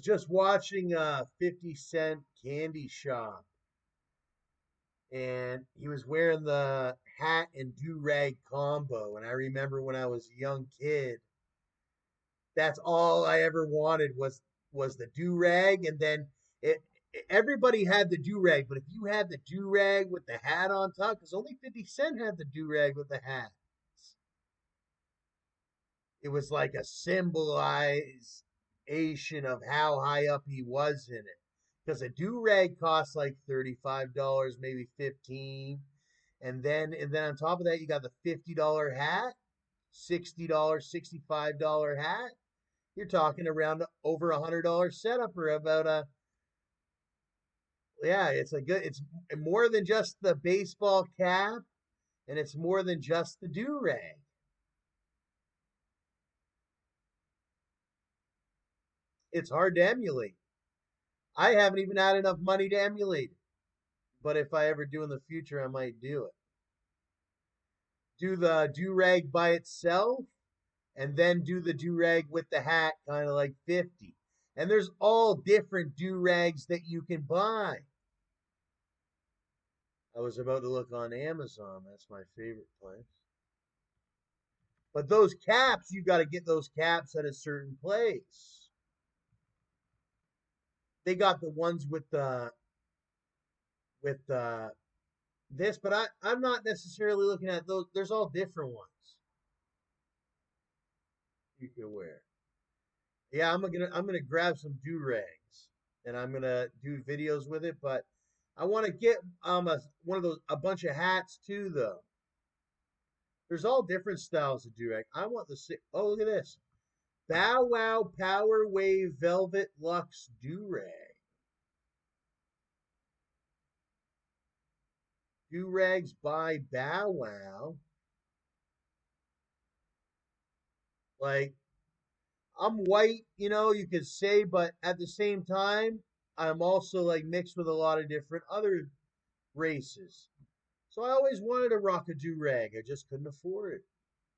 just watching 50 Cent Candy Shop, and he was wearing the hat and do-rag combo. And I remember when I was a young kid, that's all I ever wanted was the do-rag. And then it everybody had the do-rag, but if you had the do-rag with the hat on top, because only 50 Cent had the do-rag with the hat, it was like a symbolization of how high up he was in it. Because a do-rag costs like $35, maybe 15. And then on top of that, you got the $50 hat, $60, $65 hat. You're talking around over $100 setup, or about a, yeah, it's more than just the baseball cap, and it's more than just the do-rag. It's hard to emulate. I haven't even had enough money to emulate it. But if I ever do in the future, I might do it. Do the do-rag by itself, and then do the do-rag with the hat, kind of like 50. And there's all different do-rags that you can buy. I was about to look on Amazon. That's my favorite place. But those caps, you got to get those caps at a certain place. They got the ones with this, but I'm not necessarily looking at those. There's all different ones you can wear. Yeah, I'm gonna grab some do rags, and I'm gonna do videos with it. But I want to get one of those, a bunch of hats too, though. There's all different styles of do rag. I want the oh, look at this, Bow Wow Power Wave Velvet Luxe do rag. Do rags by Bow Wow. Like, I'm white, you could say, but at the same time, I'm also like mixed with a lot of different other races. So I always wanted to rock a do rag. I just couldn't afford it.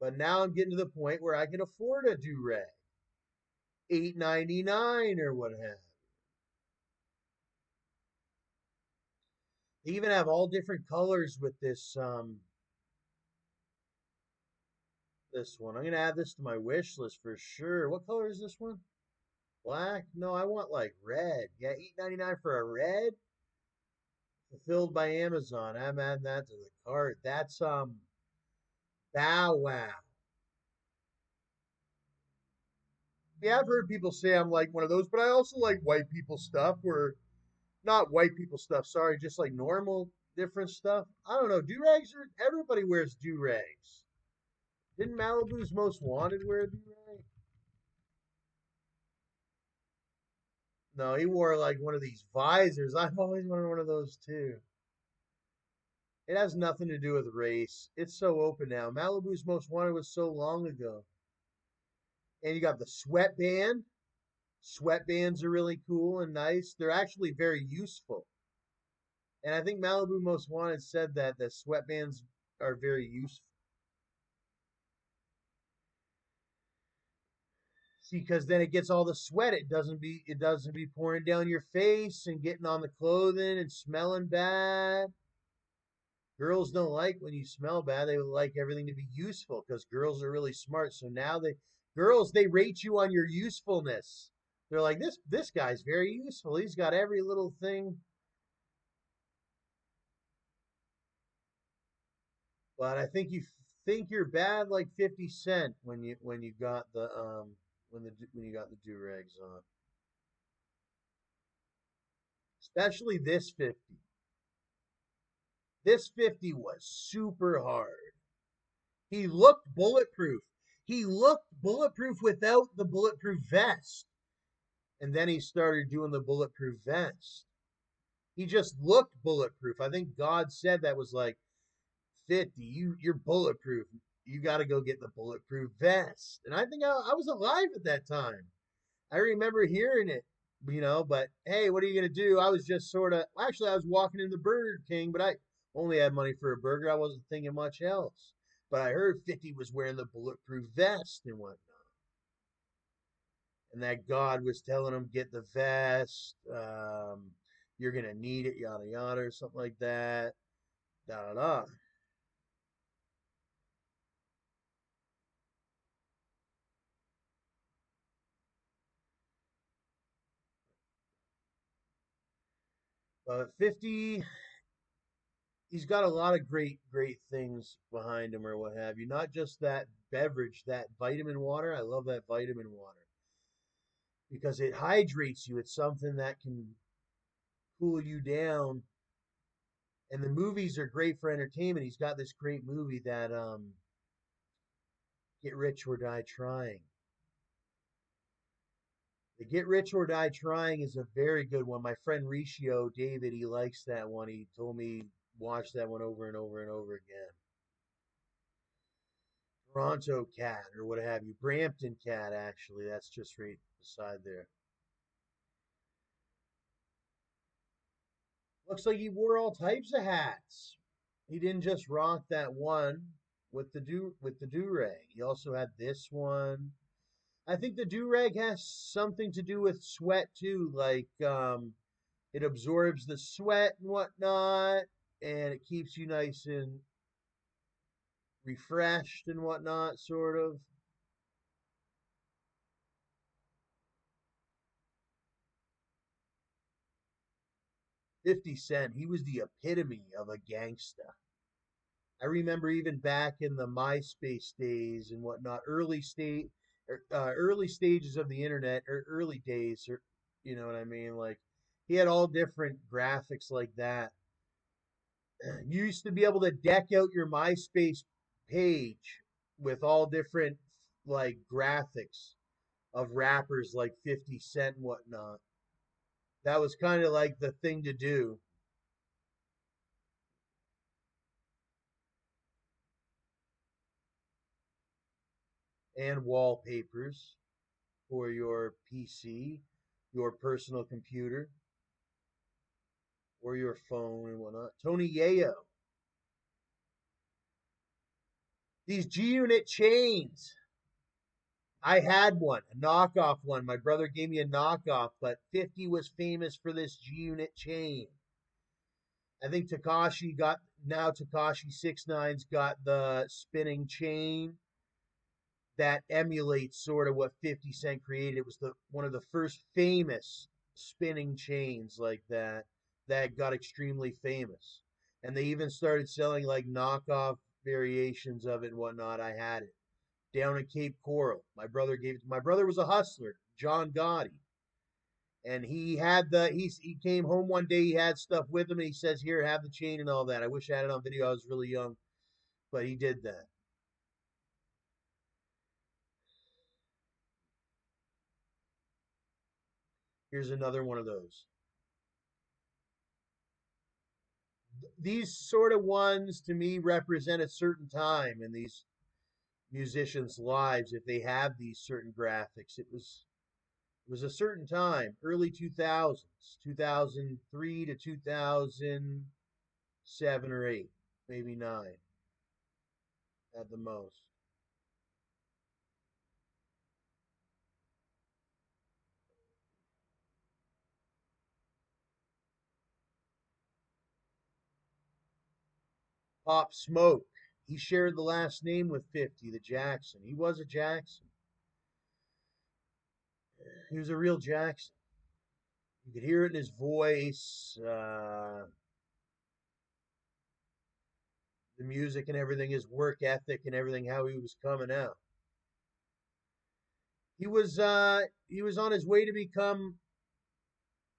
But now I'm getting to the point where I can afford a do rag. $8.99 or what have you. They even have all different colors with this one. I'm gonna add this to my wish list for sure. What color is this one? Black? No, I want like red. Yeah, $8.99 for a red. Fulfilled by Amazon. I'm adding that to the cart. That's Bow Wow. Yeah, I've heard people say I'm like one of those, but I also like white people stuff. Where not white people stuff. Sorry, just like normal different stuff. I don't know. Do rags are everybody wears do rags. Didn't Malibu's Most Wanted wear a do rag? No, he wore like one of these visors. I've always wanted one of those too. It has nothing to do with race. It's so open now. Malibu's Most Wanted was so long ago. And you got the sweatband. Sweatbands are really cool and nice. They're actually very useful. And I think Malibu Most Wanted said that the sweatbands are very useful. See, because then it gets all the sweat. It doesn't be pouring down your face and getting on the clothing and smelling bad. Girls don't like when you smell bad. They would like everything to be useful because girls are really smart. So now they rate you on your usefulness. They're like, this guy's very useful. He's got every little thing. But I think you think you're bad like 50 Cent when you got the when you got the do rags on. Especially this 50. This 50 was super hard. He looked bulletproof. He looked bulletproof without the bulletproof vest. And then he started doing the bulletproof vest. He just looked bulletproof. I think God said that was like, 50, you're bulletproof. You got to go get the bulletproof vest. And I think I was alive at that time. I remember hearing it, but hey, what are you going to do? I was just sort of, actually, I was walking in the Burger King, but I only had money for a burger. I wasn't thinking much else. But I heard 50 was wearing the bulletproof vest and whatnot. and that God was telling him, get the vest, you're gonna need it, yada yada, or something like that. Da da da. 50, he's got a lot of great things behind him or what have you. Not just that beverage, that vitamin water. I love that vitamin water because it hydrates you. It's something that can cool you down. And the movies are great for entertainment. He's got this great movie that Get Rich or Die Trying. The Get Rich or Die Trying is a very good one. My friend Ricio David, he likes that one. He told me watch that one over and over and over again. Toronto Cat or what have you. Brampton Cat, actually. That's just right beside there. Looks like he wore all types of hats. He didn't just rock that one with the do-rag. He also had this one. I think the do-rag has something to do with sweat too, like it absorbs the sweat and whatnot, and it keeps you nice and refreshed and whatnot, sort of. 50 Cent, he was the epitome of a gangsta. I remember even back in the MySpace days and whatnot, early stages of the internet, or early days, or you know what I mean. Like he had all different graphics like that. You used to be able to deck out your MySpace page with all different like graphics of rappers like 50 Cent and whatnot. That was kind of like the thing to do. And wallpapers for your PC, your personal computer, or your phone and whatnot. Tony Yayo. These GUnit chains. I had one, a knockoff one. My brother gave me a knockoff, but 50 was famous for this GUnit chain. I think Takashi 69's got the spinning chain that emulates sort of what 50 Cent created. It was the one of the first famous spinning chains like that got extremely famous. And they even started selling like knockoff variations of it and whatnot. I had it down at Cape Coral. My brother was a hustler, John Gotti. And he came home one day, he had stuff with him and he says, here, have the chain and all that. I wish I had it on video. I was really young, but he did that. Here's another one of those. These sort of ones to me represent a certain time in these musicians' lives if they have these certain graphics. It was a certain time, early 2000s, 2003 to 2007 or 8, maybe 9 at the most. Pop Smoke. He shared the last name with 50, the Jackson. He was a Jackson. He was a real Jackson. You could hear it in his voice, the music and everything, his work ethic and everything, how he was coming out. He was on his way to become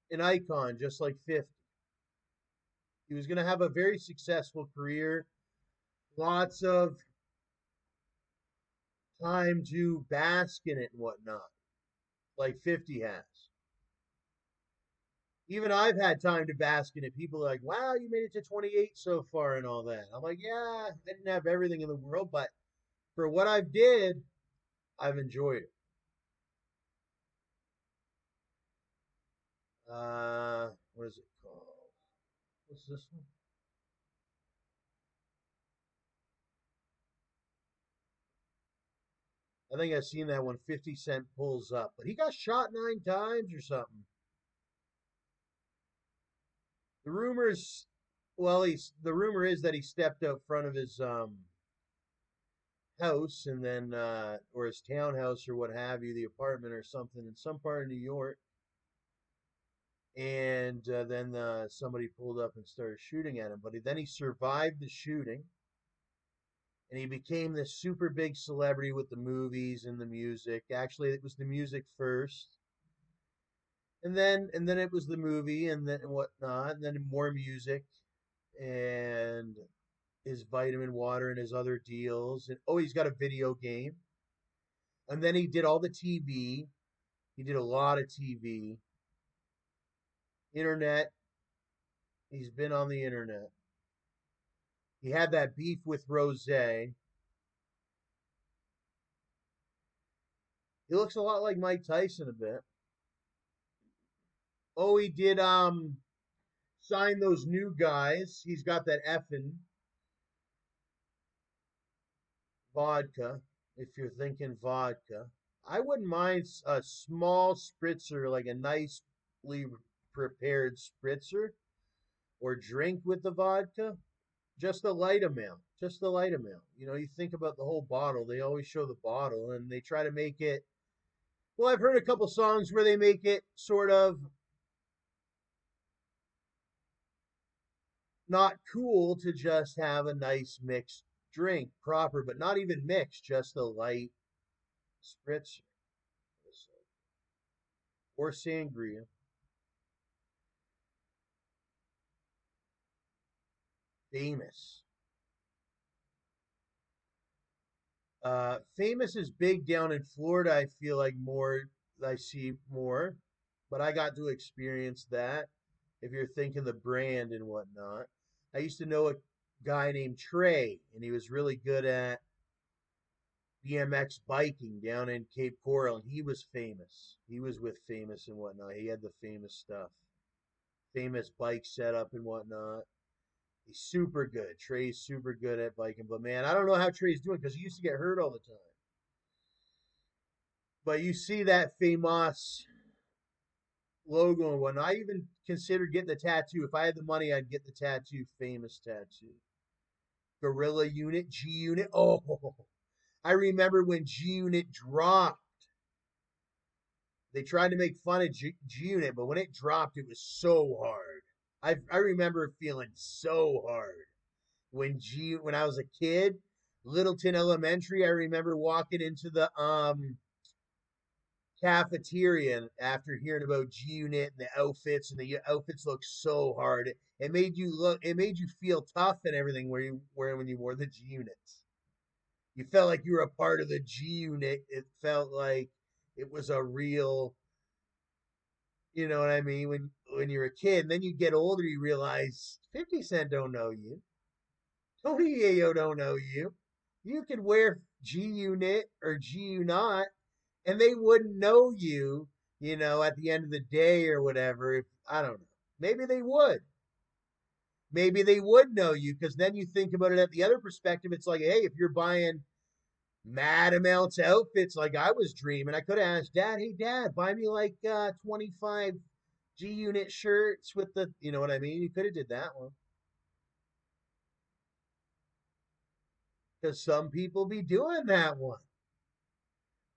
an icon, just like 50. He was going to have a very successful career, lots of time to bask in it and whatnot, like 50 has. Even I've had time to bask in it. People are like, wow, you made it to 28 so far and all that. I'm like, yeah, I didn't have everything in the world, but for what I've did, I've enjoyed it. What is it called? What's this one? I think I've seen that when 50 Cent pulls up, but he got shot 9 times or something. The rumors, well, the rumor is that he stepped out front of his house and then or his townhouse or what have you, the apartment or something in some part of New York, and then somebody pulled up and started shooting at him. But then he survived the shooting, and he became this super big celebrity with the movies and the music. Actually, it was the music first, and then it was the movie, and then whatnot, and then more music, and his vitamin water and his other deals. And oh, he's got a video game. And then he did all the TV. He did a lot of TV. Internet. He's been on the internet. He had that beef with Rose. He looks a lot like Mike Tyson a bit. Oh, he did sign those new guys. He's got that effing vodka, if you're thinking vodka. I wouldn't mind a small spritzer, like a nicely prepared spritzer or drink with the vodka. Just a light amount. Just a light amount. You know, you think about the whole bottle. They always show the bottle and they try to make it. Well, I've heard a couple songs where they make it sort of not cool to just have a nice mixed drink, proper, but not even mixed, just a light spritzer or sangria. Famous. Famous is big down in Florida. I feel like more, I see more, but I got to experience that. If you're thinking the brand and whatnot, I used to know a guy named Trey, and he was really good at BMX biking down in Cape Coral, and he was famous. He was with Famous and whatnot. He had the famous stuff, famous bike setup and whatnot. He's super good. Trey's super good at biking, but man, I don't know how Trey's doing because he used to get hurt all the time. But you see that famous logo and whatnot. I even considered getting the tattoo. If I had the money, I'd get the tattoo, famous tattoo. Gorilla Unit, GUnit. Oh, I remember when GUnit dropped. They tried to make fun of GUnit, but when it dropped, it was so hard. I remember feeling so hard when I was a kid, Littleton Elementary. I remember walking into the cafeteria after hearing about GUnit and the outfits, and the outfits looked so hard. It made you feel tough and everything when you wore the GUnits. You felt like you were a part of the GUnit. It felt like it was a real, you know what I mean? When you're a kid, and then you get older, you realize 50 Cent don't know you. Tony Yayo don't know you. You could wear GUnit or GUnot and they wouldn't know you, at the end of the day or whatever. If I don't know, maybe they would. Maybe they would know you because then you think about it at the other perspective. It's like, hey, if you're buying mad amounts of outfits like I was dreaming, I could have asked Dad, hey, Dad, buy me like 25 GUnit shirts with the, you know what I mean? You could have did that one. Because some people be doing that one.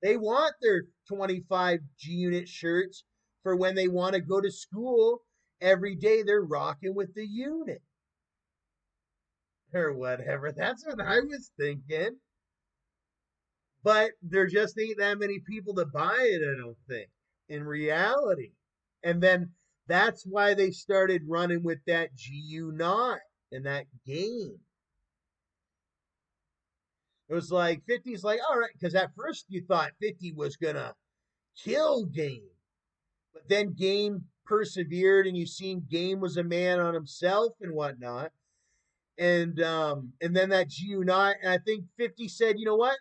They want their 25 GUnit shirts for when they want to go to school every day. They're rocking with the unit or whatever. That's what I was thinking. But there just ain't that many people to buy it, I don't think, in reality. And then that's why they started running with that GUnot in that game. It was like 50's like, all right, because at first you thought 50 was going to kill Game. But then Game persevered, and you seen Game was a man on himself and whatnot. And then that GUnot, and I think 50 said, you know what?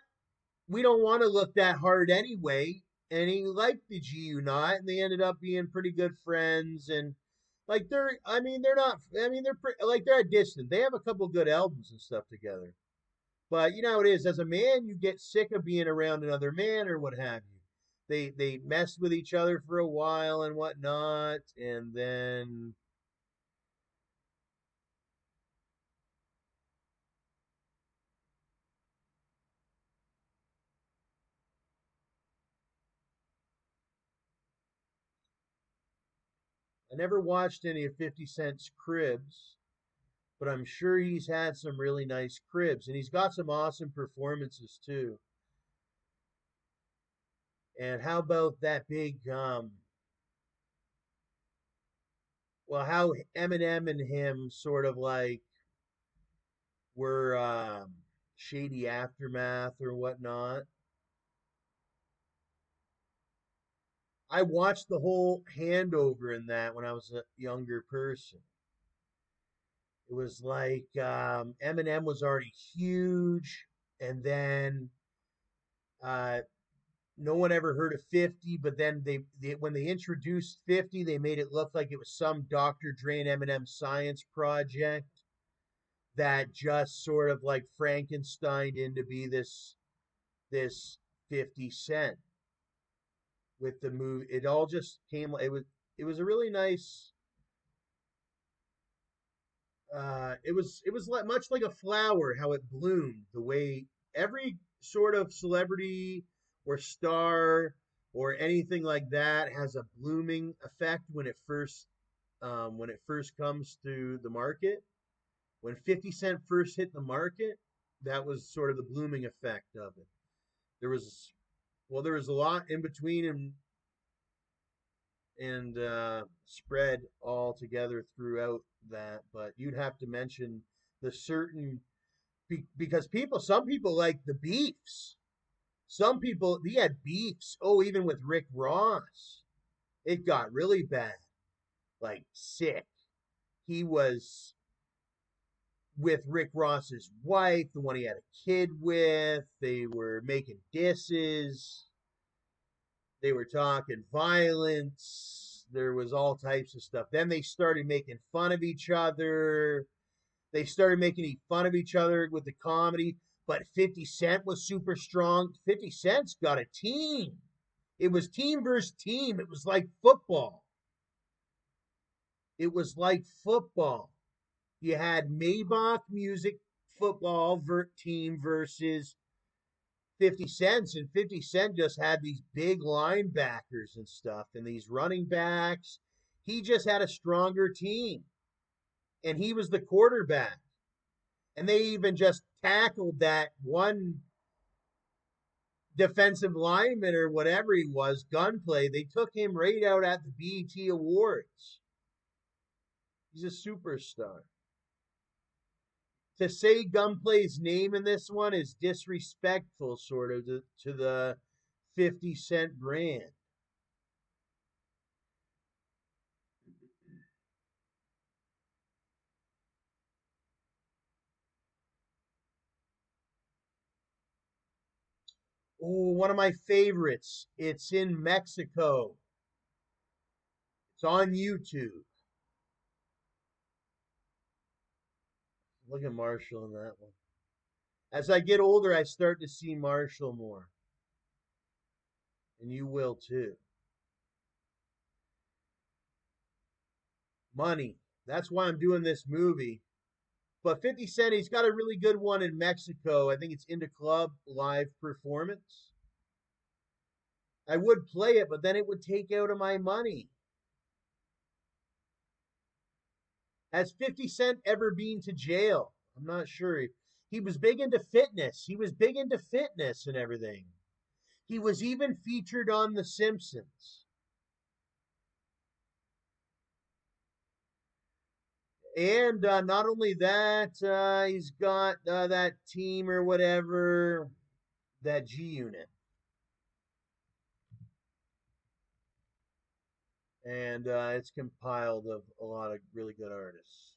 We don't want to look that hard anyway. And he liked the GUnot, and they ended up being pretty good friends. And like they're not. I mean, they're like they're at distance. They have a couple good albums and stuff together. But you know how it is. As a man, you get sick of being around another man or what have you. They mess with each other for a while and whatnot, and then I never watched any of 50 Cent's cribs, but I'm sure he's had some really nice cribs, and he's got some awesome performances too. And how about that big well, how Eminem and him sort of like were shady aftermath or whatnot. I watched the whole handover in that when I was a younger person. It was like Eminem was already huge, and then uh, no one ever heard of 50. But then they when they introduced 50, they made it look like it was some Dr. Dre and Eminem science project that just sort of like Frankenstein into be this 50 Cent with the movie. It all just came. It was a really nice. It was like much like a flower, how it bloomed. The way every sort of celebrity or star or anything like that has a blooming effect when it first comes to the market. When 50 Cent first hit the market, that was sort of the blooming effect of it. There was there was a lot in between and spread all together throughout that, but you'd have to mention the certain because some people like the beefs. Some people he had beefs. Oh, even with Rick Ross, it got really bad, like sick. He was with Rick Ross's wife, the one he had a kid with. They were making disses. They were talking violence. There was all types of stuff. Then they started making fun of each other. They started making fun of each other with the comedy. But 50 Cent was super strong. 50 Cent's got a team. It was team versus team. It was like football. It was like football. You had Maybach Music football team versus 50 Cents, and 50 Cent just had these big linebackers and stuff and these running backs. He just had a stronger team, and he was the quarterback. And they even just tackled that one defensive lineman or whatever he was, Gunplay. They took him right out at the BET Awards. He's a superstar. To say Gunplay's name in this one is disrespectful, sort of, to the 50 Cent brand. Oh, one of my favorites. It's in Mexico. It's on YouTube. Look at Marshall in that one. As I get older, I start to see Marshall more. And you will too. Money. That's why I'm doing this movie. But 50 Cent, he's got a really good one in Mexico. I think it's Into Club live performance. I would play it, but then it would take out of my money. Has 50 Cent ever been to jail? I'm not sure. He was big into fitness. He was big into fitness and everything. He was even featured on The Simpsons. And not only that, he's got that team or whatever, that GUnit. And it's compiled of a lot of really good artists.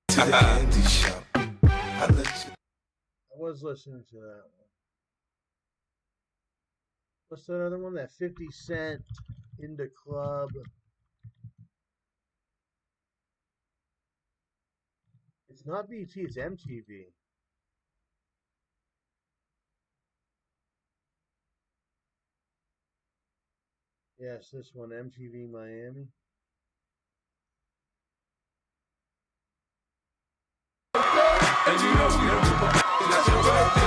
To the candy shop. I let you. I was listening to that one. What's that other one? That 50 Cent Into Club. It's not BT, it's MTV. Yes, this one, MTV Miami. And you know we don't give a that's your birthday.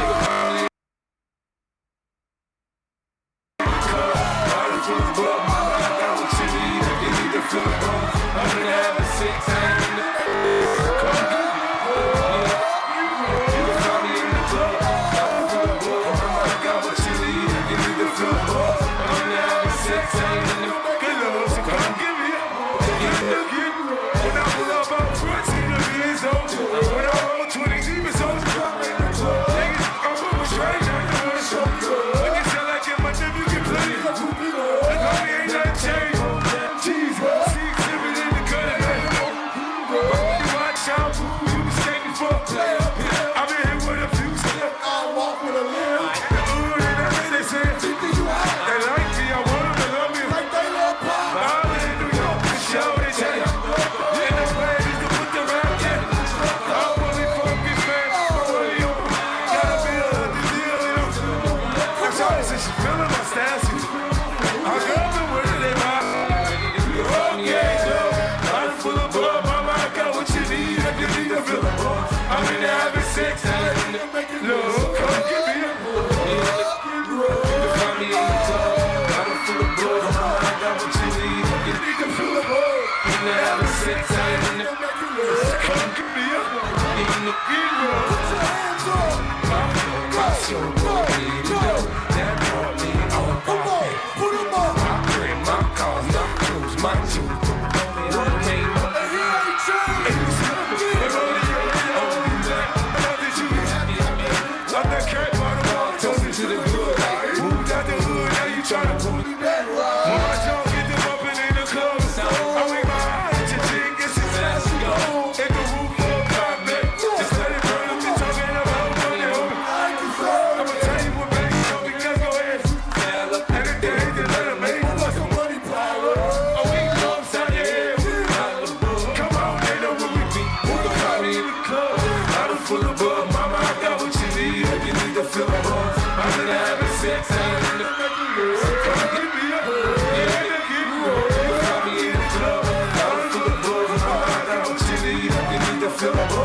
Feel